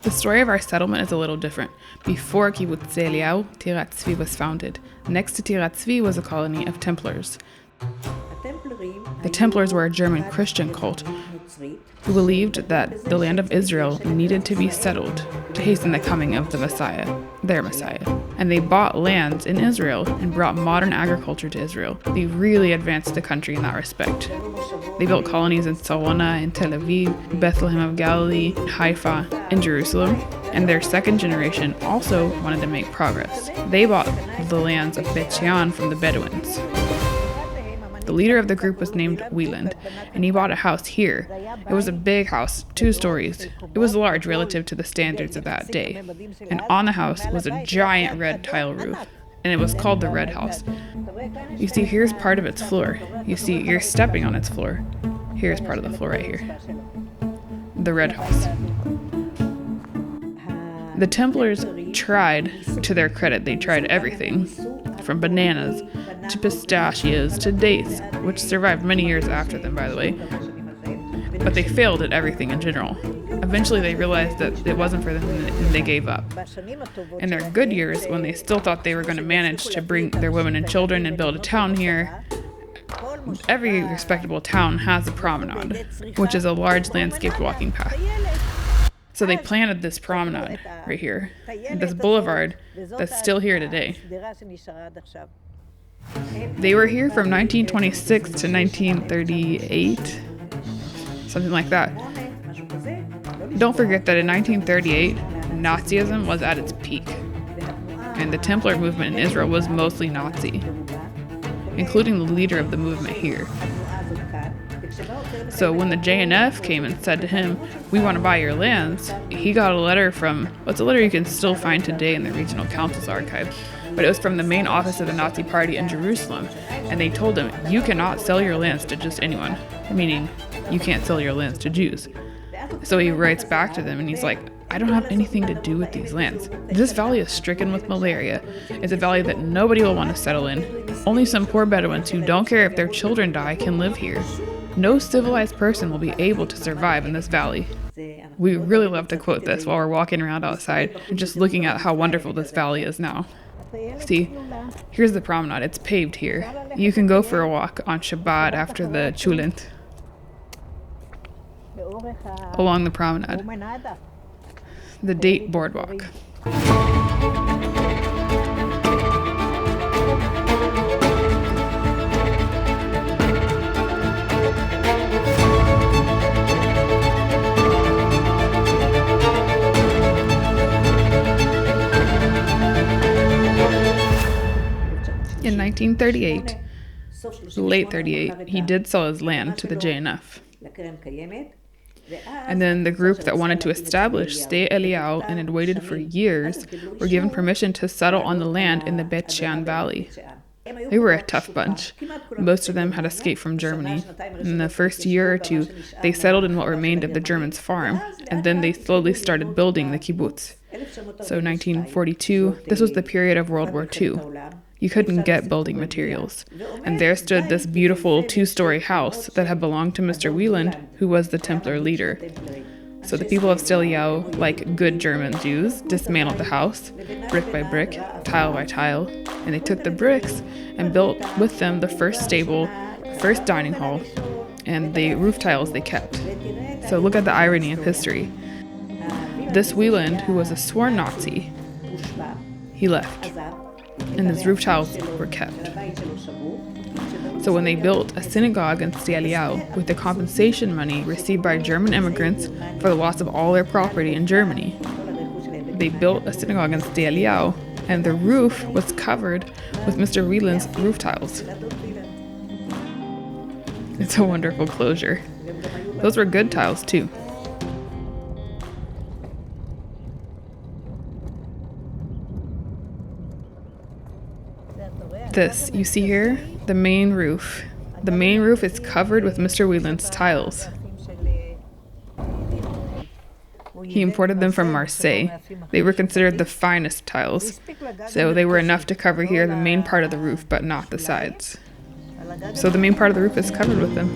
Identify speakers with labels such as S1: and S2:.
S1: The story of our settlement is a little different. Before Kibbutz Eliyahu, Tirat Tzvi was founded. Next to Tirat Tzvi was a colony of Templars. The Templars were a German Christian cult who believed that the land of Israel needed to be settled to hasten the coming of the Messiah, their Messiah. And they bought lands in Israel and brought modern agriculture to Israel. They really advanced the country in that respect. They built colonies in Sarona, in Tel Aviv, Bethlehem of Galilee, Haifa, and Jerusalem. And their second generation also wanted to make progress. They bought the lands of Beit She'an from the Bedouins. The leader of the group was named Wieland, and he bought a house here. It was a big house, 2 stories. It was large relative to the standards of that day. And on the house was a giant red tile roof, and it was called the Red House. You see, here's part of its floor. You see, you're stepping on its floor. Here's part of the floor right here. The Red House. The Templars tried, to their credit, they tried everything, from bananas to pistachios to dates, which survived many years after them, by the way. But they failed at everything in general. Eventually they realized that it wasn't for them and they gave up. In their good years, when they still thought they were going to manage to bring their women and children and build a town here, every respectable town has a promenade, which is a large landscaped walking path. So they planted this promenade right here, this boulevard that's still here today. They were here from 1926 to 1938, something like that. Don't forget that in 1938, Nazism was at its peak, and the Templar movement in Israel was mostly Nazi, including the leader of the movement here. So when the JNF came and said to him, "We want to buy your lands," he got a letter from, it's a letter you can still find today in the Regional Council's archive, but it was from the main office of the Nazi Party in Jerusalem, and they told him, "You cannot sell your lands to just anyone," meaning you can't sell your lands to Jews. So he writes back to them and he's like, "I don't have anything to do with these lands. This valley is stricken with malaria. It's a valley that nobody will want to settle in. Only some poor Bedouins who don't care if their children die can live here. No civilized person will be able to survive in this valley." We really love to quote this while we're walking around outside and just looking at how wonderful this valley is now. See, here's the promenade. It's paved here. You can go for a walk on Shabbat after the Chulent along the promenade. The Date Boardwalk. In 1938, late 38, he did sell his land to the JNF. And then the group that wanted to establish Sde Eliyahu and had waited for years were given permission to settle on the land in the Beit She'an Valley. They were a tough bunch. Most of them had escaped from Germany. In the first year or 2, they settled in what remained of the Germans' farm, and then they slowly started building the kibbutz. So 1942, this was the period of World War II. You couldn't get building materials. And there stood this beautiful 2-story house that had belonged to Mr. Wieland, who was the Templar leader. So the people of Sde Eliyahu, like good German Jews, dismantled the house, brick by brick, tile by tile, and they took the bricks and built with them the first stable, first dining hall, and the roof tiles they kept. So look at the irony of history. This Wieland, who was a sworn Nazi, he left, and his roof tiles were kept. So when they built a synagogue in Sde Eliyahu with the compensation money received by German immigrants for the loss of all their property in Germany, they built a synagogue in Sde Eliyahu, and the roof was covered with Mr. Wieland's roof tiles. It's a wonderful closure. Those were good tiles too. This, you see here, the main roof. The main roof is covered with Mr. Wieland's tiles. He imported them from Marseille. They were considered the finest tiles, so they were enough to cover here the main part of the roof, but not the sides. So the main part of the roof is covered with them.